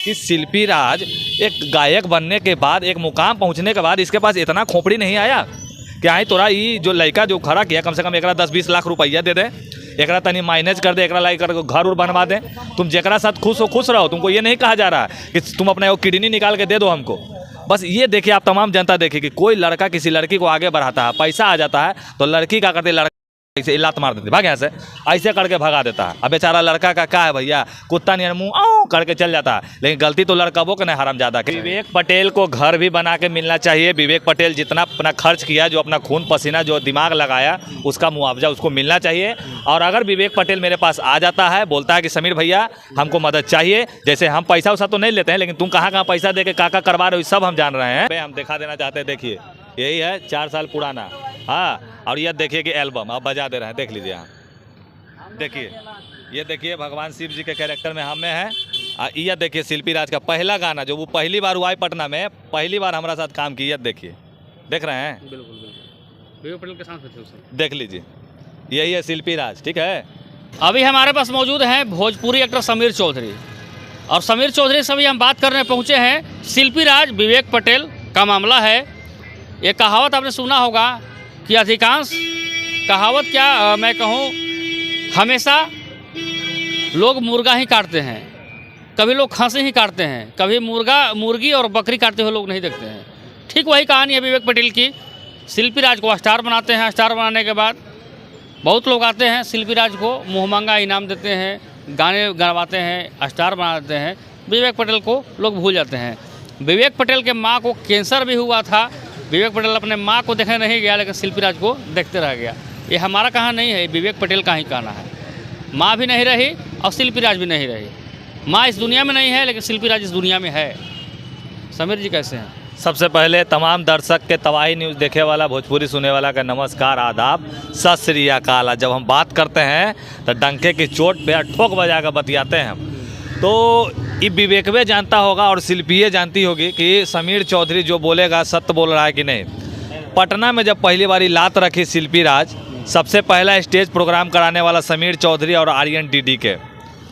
कि शिल्पी राज एक गायक बनने के बाद, एक मुकाम पहुंचने के बाद इसके पास इतना खोपड़ी नहीं आया कि आई तोरा ये जो लड़का जो खड़ा किया कम से कम एकरा 10-20 लाख रुपया दे दे, एकरा तनी माइनेज कर दे, एकरा लाई कर घर उर बनवा दे। तुम जेकरा साथ खुश हो खुश रहो, तुमको ये नहीं कहा जा रहा है कि तुम अपना किडनी निकाल के दे दो हमको। बस ये देखिए, आप तमाम जनता देखिए कि कोई लड़का किसी लड़की को आगे बढ़ाता है, पैसा आ जाता है तो लड़की का करते, लड़का ऐसे लात मार देती, भाग यहाँ से, ऐसे करके भगा देता है। अब बेचारा लड़का का क्या है भैया, कुत्ता नहीं मुँह आओ करके चल जाता है, लेकिन गलती तो लड़का वो नहीं हरामजादा के। विवेक पटेल को घर भी बना के मिलना चाहिए। विवेक पटेल जितना अपना खर्च किया, जो अपना खून पसीना जो दिमाग लगाया, उसका मुआवजा उसको मिलना चाहिए। और अगर विवेक पटेल मेरे पास आ जाता है, बोलता है कि समीर भैया हमको मदद चाहिए, जैसे हम पैसा वैसा तो नहीं लेते हैं, लेकिन तुम कहाँ कहाँ पैसा दे के काका करवा रहे हो सब हम जान रहे हैं। हम दिखा देना चाहते हैं, देखिए यही है 4 साल पुराना। हाँ, और यह देखिए कि एल्बम आप बजा दे रहे हैं, देख लीजिए यहाँ, देखिए ये देखिए भगवान शिव जी के कैरेक्टर में हमें हैं। यह देखिए शिल्पी राज का पहला गाना, जो वो पहली बार हुआ है पटना में, पहली बार हमारा साथ काम किया, देखिए, देख रहे हैं, बिल्कुल बिल्कुल विवेक पटेल के साथ देख लीजिए, यही है शिल्पी राज। ठीक है, अभी हमारे पास मौजूद हैं भोजपुरी एक्टर समीर चौधरी, और समीर चौधरी से भी हम बात करने पहुँचे हैं। शिल्पी राज विवेक पटेल का मामला है। ये कहावत आपने सुना होगा कि अधिकांश कहावत क्या मैं कहूँ, हमेशा लोग मुर्गा ही काटते हैं, कभी लोग खस्सी ही काटते हैं, कभी मुर्गी और बकरी काटते हुए लोग नहीं देखते हैं। ठीक वही कहानी है विवेक पटेल की। शिल्पी राज को स्टार बनाते हैं, स्टार बनाने के बाद बहुत लोग आते हैं शिल्पी राज को मुँहमांगा इनाम देते हैं, गाने गवाते हैं, स्टार बना देते हैं। विवेक पटेल को लोग भूल जाते हैं। विवेक पटेल के माँ को कैंसर भी हुआ था, विवेक पटेल अपने माँ को देखने नहीं गया, लेकिन शिल्पी राज को देखते रह गया। ये हमारा कहा नहीं है, विवेक पटेल का ही कहना है। माँ भी नहीं रही और शिल्पी राज भी नहीं रही। माँ इस दुनिया में नहीं है, लेकिन शिल्पी राज इस दुनिया में है। समीर जी कैसे हैं? सबसे पहले तमाम दर्शक के तवाही न्यूज़ देखे वाला, भोजपुरी सुने वाला का नमस्कार, आदाब, सत श्री अकाल। जब हम बात करते हैं तो डंके की चोट पे ठोक बजा कर बतियाते हैं हम। तो ये विवेकवे जानता होगा और शिल्पीए जानती होगी कि समीर चौधरी जो बोलेगा सत्य बोल रहा है कि नहीं। पटना में जब पहली बारी लात रखी शिल्पी राज, सबसे पहला स्टेज प्रोग्राम कराने वाला समीर चौधरी और आर्यन डीडी के,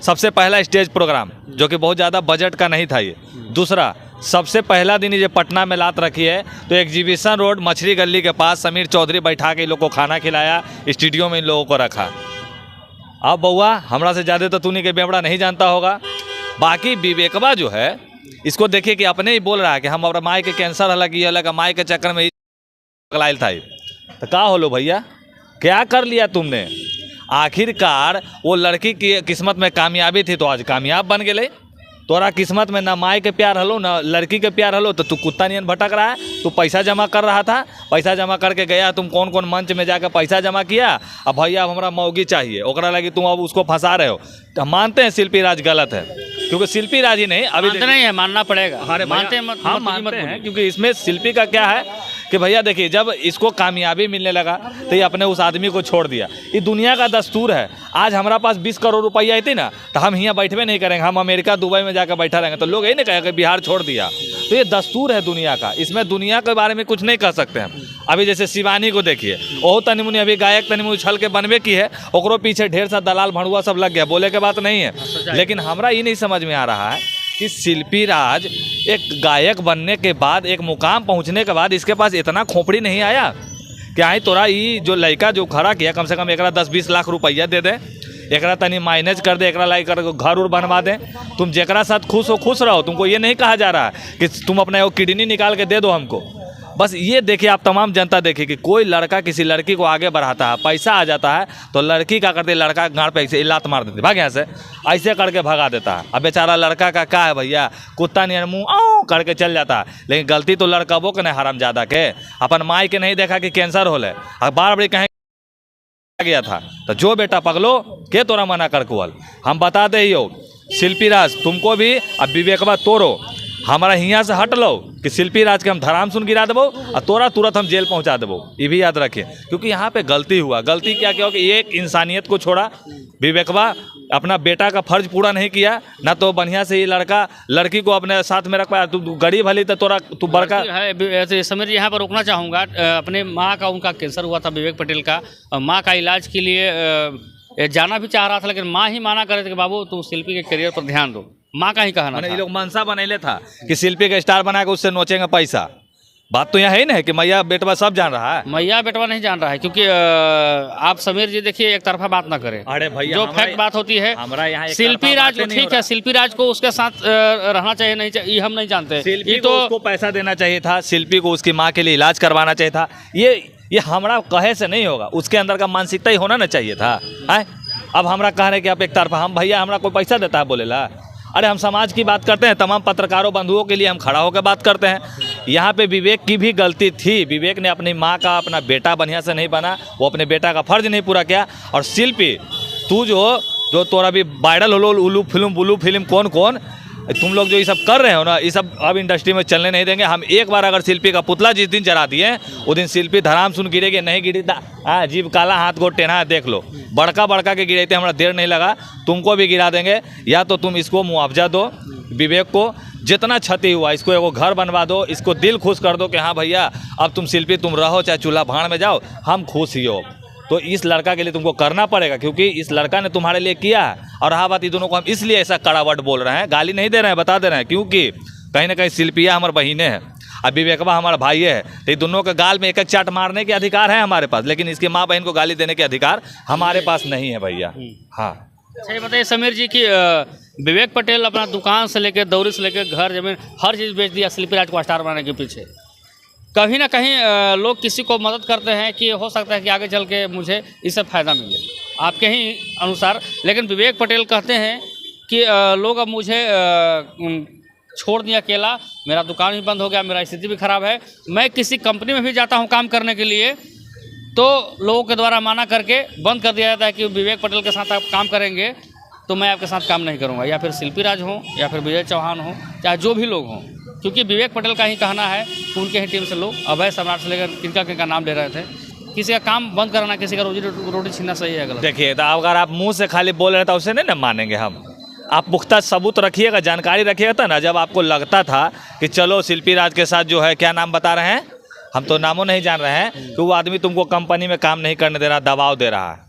सबसे पहला स्टेज प्रोग्राम, जो कि बहुत ज़्यादा बजट का नहीं था ये। दूसरा, सबसे पहला दिन ये पटना में लात रखी है तो एग्जीबिशन रोड मछली गली के पास समीर चौधरी बैठा के इन लोग को खाना खिलाया, स्टूडियो में इन लोगों को रखा। अब बउआ हमरा से ज़्यादा तो तूने के बेवड़ा नहीं जानता होगा। बाकी विवेकवा जो है, इसको देखिए कि अपने ही बोल रहा है कि हम अपना माई के कैंसर अलग ये अलग, माई के चक्कर में ही लाइल था। तो क्या होलो भैया, क्या कर लिया तुमने? आखिरकार वो लड़की की किस्मत में कामयाबी थी तो आज कामयाब बन गए। तोरा किस्मत में ना माई के प्यार हलो ना लड़की के प्यार हलो, तो तू कुत्ता नियन भटक रहा है। तू पैसा जमा कर रहा था, पैसा जमा करके गया, तुम कौन कौन मंच में जाकर पैसा जमा किया। अब भैया अब हमारा मौगी चाहिए, ओकरा लगी तुम अब उसको फंसा रहे हो। तो मानते हैं शिल्पी राज गलत है, क्योंकि शिल्पी राज ही नहीं, अभी नहीं है, मानना पड़ेगा। मानते हैं, हम मानते हैं, क्योंकि इसमें शिल्पी का क्या है कि भैया देखिए, जब इसको कामयाबी मिलने लगा तो ये अपने उस आदमी को छोड़ दिया। ये दुनिया का दस्तूर है। आज हमारा पास 20 करोड़ रुपया आई थी ना, तो हम यहाँ बैठवे नहीं करेंगे, हम अमेरिका दुबई में जाकर बैठा रहेंगे, तो लोग यही नहीं कहेंगे बिहार छोड़ दिया। तो ये दस्तूर है दुनिया का, इसमें दुनिया के बारे में कुछ नहीं कह सकते हम। अभी जैसे शिवानी को देखिए, वो तनिमुनी अभी गायक तनिमुनी उछल के बनवे की है, ओकरो पीछे ढेर सा दलाल भड़ुआ सब लग गया, बोले के बात नहीं है। लेकिन हमारा ये नहीं समझ में आ रहा है कि शिल्पी राज एक गायक बनने के बाद, एक मुकाम पहुंचने के बाद इसके पास इतना खोपड़ी नहीं आया कि आई तोरा ये जो लड़का जो खड़ा किया कम से कम एकरा 10-20 लाख रुपया दे दे, एकरा तनी माइनेज कर दे, एकरा लाई कर घर उर बनवा दे। तुम जेकरा साथ खुश हो खुश रहो, तुमको ये नहीं कहा जा रहा है कि तुम अपना किडनी निकाल के दे दो हमको। बस ये देखिए, आप तमाम जनता देखिए कि कोई लड़का किसी लड़की को आगे बढ़ाता है, पैसा आ जाता है तो लड़की का करते, लड़का गाड़ पे ऐसे लात मार देती, भाग यहाँ से, ऐसे करके भगा देता है। अब बेचारा लड़का का क्या है भैया, कुत्ता नियन मुँह आओ करके चल जाता है, लेकिन गलती तो लड़का वो के नहीं हरामजादा के, अपन माई के नहीं देखा कि कैंसर होले, अब बार बार कहीं गया था तो जो बेटा पगलो के तोरा मना कर कुल। हम बताते ही हो शिल्पी राज तुमको भी, अब विवेकवा तोरो हमारा हियाँ से हट लो कि शिल्पी राज के हम धराम सुन गिरा देवो और तोरा तुरंत हम जेल पहुंचा देवो। ये भी याद रखें, क्योंकि यहाँ पे गलती हुआ। गलती क्या क्या हो कि एक इंसानियत को छोड़ा, विवेकवा अपना बेटा का फर्ज पूरा नहीं किया ना, तो बढ़िया से ये लड़की को अपने साथ में रख पाया। तू गरीब हली तो तू बड़का है। समीर यहाँ पर रोकना चाहूँगा, अपने माँ का, उनका कैंसर हुआ था विवेक पटेल का, माँ का इलाज के लिए ये जाना भी चाह रहा था, लेकिन माँ ही माना करे थे कि बाबू तुम शिल्पी के करियर पर ध्यान दो। माँ का ही कहना मैंने था। ये लोग मनसा बनैले था कि शिल्पी का स्टार बना के उससे नोचेंगे पैसा। बात तो यहाँ है ना कि मैया बेटवा सब जान रहा है। मैया बेटवा नहीं जान रहा है, क्योंकि आप समीर जी देखिए एक तरफा बात ना करें। अरे भैया जो फैक्ट बात होती है, हमारा यहाँ एक शिल्पी तरफा राज को बातें नहीं ठीक हो है, शिल्पी राज को उसके साथ रहना चाहिए नहीं चाहिए ये हम नहीं जानते। शिल्पी ये को तो उसको पैसा देना चाहिए था, शिल्पी को उसकी माँ के लिए इलाज करवाना चाहिए था। ये हमारा कहे से नहीं होगा, उसके अंदर का मानसिकता ही होना ना चाहिए था। है अब हमारा कह रहे हैं कि आप एक तरफा, हम भैया हमारा कोई पैसा देता है बोलेला? अरे हम समाज की बात करते हैं, तमाम पत्रकारों बंधुओं के लिए हम खड़ा होकर बात करते हैं। यहाँ पे विवेक की भी गलती थी। विवेक ने अपनी माँ का अपना बेटा बढ़िया से नहीं बना, वो अपने बेटा का फर्ज नहीं पूरा किया। और शिल्पी तू जो तोरा भी वायरल हो उल्लू फिल्म बुल्लू फिल्म कौन कौन तुम लोग जो ये सब कर रहे हो ना, ये सब अब इंडस्ट्री में चलने नहीं देंगे हम। एक बार अगर शिल्पी का पुतला जिस दिन जरा दिए वो दिन शिल्पी धराम सुन गिरेगी, नहीं गिरी हाँ जीव काला हाथ गोड़ टेढ़ा देख लो। बड़का के गिरे थे, हमारा देर नहीं लगा, तुमको भी गिरा देंगे। या तो तुम इसको मुआवजा दो, विवेक को जितना क्षति हुआ इसको एगो घर बनवा दो, इसको दिल खुश कर दो कि हाँ भैया अब तुम शिल्पी तुम रहो चाहे चूल्हा भाड़ में जाओ, हम खुश ही हो। तो इस लड़का के लिए तुमको करना पड़ेगा, क्योंकि इस लड़का ने तुम्हारे लिए किया है। और रहा बात, ये दोनों को हम इसलिए ऐसा कड़ा वर्ड बोल रहे हैं, गाली नहीं दे रहे हैं, बता दे रहे हैं, क्योंकि कहीं ना कहीं शिल्पिया हमारे बहिने हैं और विवेकवा हमारा भाई है। तो ये दोनों के गाल में एक एक चाट मारने के अधिकार है हमारे पास, लेकिन इसकी माँ बहन को गाली देने के अधिकार हमारे पास नहीं है भैया। हाँ अच्छा ये बताइए समीर जी कि विवेक पटेल अपना दुकान से लेकर दौरी से लेकर घर जमीन हर चीज़ बेच दिया शिल्पी राज को स्टार बनाने के पीछे। कहीं ना कहीं लोग किसी को मदद करते हैं कि हो सकता है कि आगे चल के मुझे इससे फ़ायदा मिले, आपके ही अनुसार। लेकिन विवेक पटेल कहते हैं कि लोग अब मुझे छोड़ दिया अकेला, मेरा दुकान भी बंद हो गया, मेरा स्थिति भी ख़राब है, मैं किसी कंपनी में भी जाता हूँ काम करने के लिए तो लोगों के द्वारा माना करके बंद कर दिया जाता है कि विवेक पटेल के साथ आप काम करेंगे तो मैं आपके साथ काम नहीं करूँगा। या फिर शिल्पी राज हो या फिर विजय चौहान हो, चाहे जो भी लोग हों, क्योंकि विवेक पटेल का ही कहना है कि उनके ही टीम से लोग अभय सम्राट से लेकर किनका नाम ले रहे थे। किसी का काम बंद कराना, किसी का रोटी छीनना सही है गलत? देखिए, तो अगर आप मुंह से खाली बोल रहे थे उसे नहीं ना मानेंगे हम। आप पुख्ता सबूत रखिएगा, जानकारी रखिएगा। था ना जब आपको लगता था कि चलो शिल्पी राज के साथ जो है, क्या नाम बता रहे हैं, हम तो नामों नहीं जान रहे हैं, कि वो आदमी तुमको कंपनी में काम नहीं करने दे रहा, दबाव दे रहा है,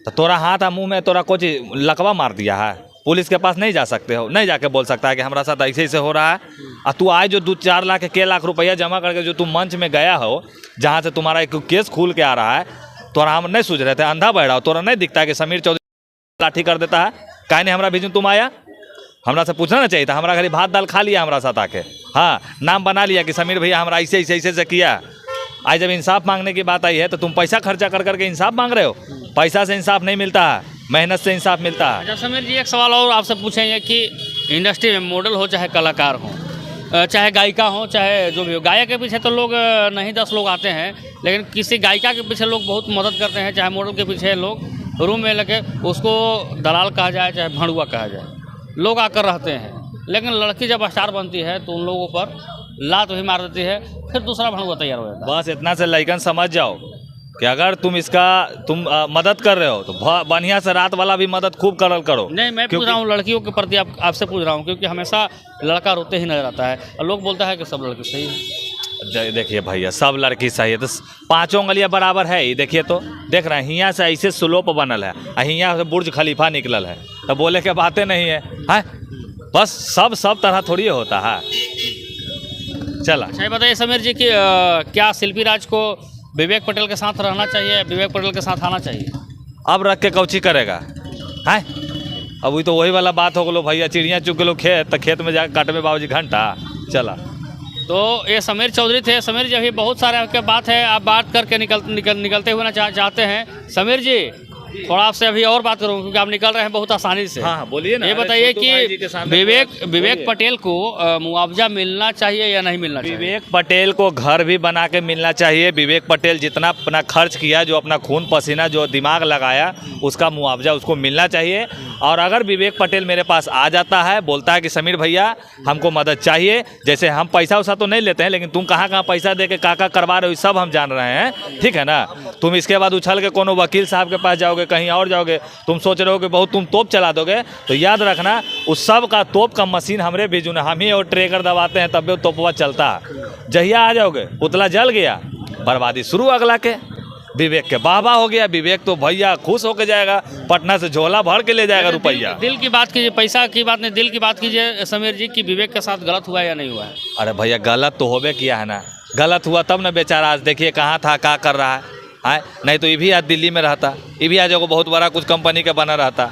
तो तोरा हाथ मुंह में तोरा कुछ लकवा मार दिया है। पुलिस के पास नहीं जा सकते हो, नहीं जाके बोल सकता है कि हमारा साथ ऐसे हो रहा है। और तू आए जो 2-4 लाख के लाख रुपया जमा करके जो तुम मंच में गया हो, जहाँ से तुम्हारा एक केस खुल के आ रहा है, तोरा हम नहीं सूझ रहे थे, अंधा बैठा हो, तोरा नहीं दिखता है कि समीर चौधरी लाठी कर देता है। काहे नहीं हमारा भेजूँ, तुम आया हमरा से पूछना ना चाहिए था। हमारा घरी भात दाल खा लिया हमारा साथ आके, हाँ नाम बना लिया कि समीर भैया हमारा ऐसे से किया। आज जब इंसाफ मांगने की बात आई है तो तुम पैसा खर्चा कर करके इंसाफ मांग रहे हो। पैसा से इंसाफ नहीं मिलता है, मेहनत से इंसाफ मिलता है। अच्छा समीर जी, एक सवाल और आपसे पूछेंगे कि इंडस्ट्री में मॉडल हो चाहे कलाकार हो, चाहे गायिका हो, चाहे जो भी हो, गायक के पीछे तो लोग नहीं 10 लोग आते हैं, लेकिन किसी गायिका के पीछे लोग बहुत मदद करते हैं, चाहे मॉडल के पीछे लोग रूम में लगे, उसको दलाल कहा जाए चाहे भड़ुआ कहा जाए, लोग आकर रहते हैं। लेकिन लड़की जब स्टार बनती है तो उन लोगों पर लात भी मार देती है, फिर दूसरा भड़ुआ तैयार हो जाता है। बस इतना से लइकन समझ जाओ कि अगर तुम मदद कर रहे हो तो बढ़िया से रात वाला भी मदद खूब करो। नहीं, मैं पूछ रहा हूँ लड़कियों के प्रति, आपसे पूछ रहा हूँ, क्योंकि हमेशा लड़का रोते ही नजर आता है और लोग बोलता है कि सब लड़की सही है। देखिए भैया, सब लड़की सही है तो 5 उंगलियां बराबर है ही। देखिए तो देख रहे हैं, हियाँ से ऐसे स्लोप बनल है, हियाँ से बुर्ज खलीफा निकलल है, तो बोले के बातें नहीं है। बस सब तरह थोड़ी होता है। चला अच्छा ये बताइए समीर जी कि क्या शिल्पी राज को विवेक पटेल के साथ रहना चाहिए, विवेक पटेल के साथ आना चाहिए? अब रख के कौची करेगा है? अब वही तो वही वाला बात हो गलो भैया, चिड़िया चुग गलो खेत, तो खेत में जाकर काटे में बाबूजी घंटा चला। तो ये समीर चौधरी थे। समीर जी, अभी बहुत सारे आपके बात है, आप बात करके निकलते हुए ना चाहते हैं। समीर जी थोड़ा आपसे अभी और बात करूँ, क्योंकि आप निकल रहे हैं बहुत आसानी से। हाँ बोलिए ना। ये बताइए कि विवेक पटेल को मुआवजा मिलना चाहिए या नहीं मिलना चाहिए? विवेक पटेल को घर भी बना के मिलना चाहिए। विवेक पटेल जितना अपना खर्च किया, जो अपना खून पसीना जो दिमाग लगाया, उसका मुआवजा उसको मिलना चाहिए। और अगर विवेक पटेल मेरे पास आ जाता है, बोलता है कि समीर भैया हमको मदद चाहिए, जैसे हम पैसा वैसा तो नहीं लेते हैं, लेकिन तुम कहाँ पैसा दे के का करवा रहे हो सब हम जान रहे हैं, ठीक है ना। तुम इसके बाद उछल के कोनो वकील साहब के पास जाओगे, कहीं और जाओगे, तुम सोच रहे हो कि बहुत तुम तोप चला दोगे, तो याद रखना उस सब का तोप का मशीन हमरे भेजू ना, हम ही और ट्रेगर दबाते हैं, तब भी तोपवा चलता है। जहिया आ जाओगे पुतला जल गया, बर्बादी शुरू अगला के। विवेक के वाह हो गया। विवेक तो भैया खुश होके जाएगा, पटना से झोला भर के ले जाएगा रुपया। दिल की बात कीजिए, पैसा की बात नहीं, दिल की बात कीजिए समीर जी कि विवेक के साथ गलत हुआ है या नहीं हुआ है? अरे भैया गलत तो होबे किया है ना, गलत हुआ तब ना बेचारा आज देखिए कहाँ था, क्या कर रहा है। नहीं तो ये भी आज दिल्ली में रहता, ये भी आज एगो बहुत बड़ा कुछ कंपनी का बना रहता।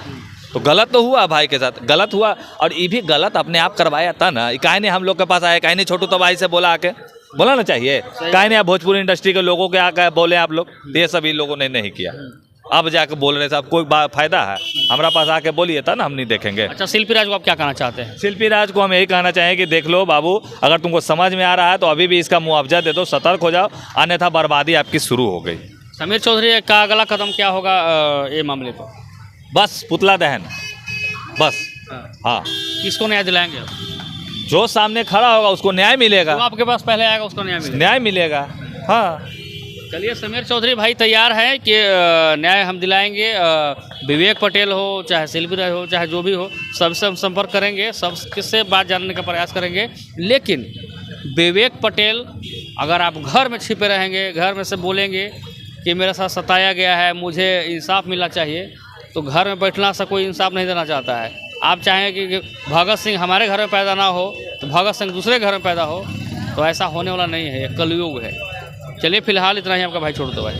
तो गलत तो हुआ भाई के साथ, गलत हुआ। और ये भी गलत अपने आप करवाया था ना, काहे नहीं हम लोग के पास आए, काहे नहीं छोटू तबाही से बोला आके, बोला ना चाहिए, काहे नहीं आप भोजपुरी इंडस्ट्री के लोगों के आके बोले आप लोग, ये सभी लोगों ने नहीं किया। अब जाके बोल रहे साहब कोई फायदा है? हमारा पास आके बोलिए था ना, हम नहीं देखेंगे। अच्छा, शिल्पी राज को आप क्या कहना चाहते हैं? शिल्पी राज को हम यही कहना चाहेंगे कि देख लो बाबू, अगर तुमको समझ में आ रहा है तो अभी भी इसका मुआवजा दे दो, सतर्क हो जाओ, अन्यथा बर्बादी आपकी शुरू हो गई। समीर चौधरी का अगला कदम क्या होगा ये मामले पर? बस पुतला दहन, बस। हाँ, किसको न्याय दिलाएंगे? जो सामने खड़ा होगा उसको न्याय मिलेगा, जो आपके पास पहले आएगा उसको न्याय मिलेगा। न्याय मिलेगा। हाँ, चलिए, समीर चौधरी भाई तैयार है कि न्याय हम दिलाएंगे। विवेक पटेल हो, चाहे शिल्पी राज हो, चाहे जो भी हो, सबसे हम संपर्क करेंगे, सब किससे बात जानने का प्रयास करेंगे। लेकिन विवेक पटेल, अगर आप घर में छिपे रहेंगे, घर में से बोलेंगे कि मेरे साथ सताया गया है, मुझे इंसाफ मिलना चाहिए, तो घर में बैठना से कोई इंसाफ नहीं देना चाहता है। आप चाहें कि भगत सिंह हमारे घर में पैदा ना हो तो भगत सिंह दूसरे घर में पैदा हो, तो ऐसा होने वाला नहीं है, ये कलयुग है। चलिए फिलहाल इतना ही, आपका भाई छोड़ दो भाई।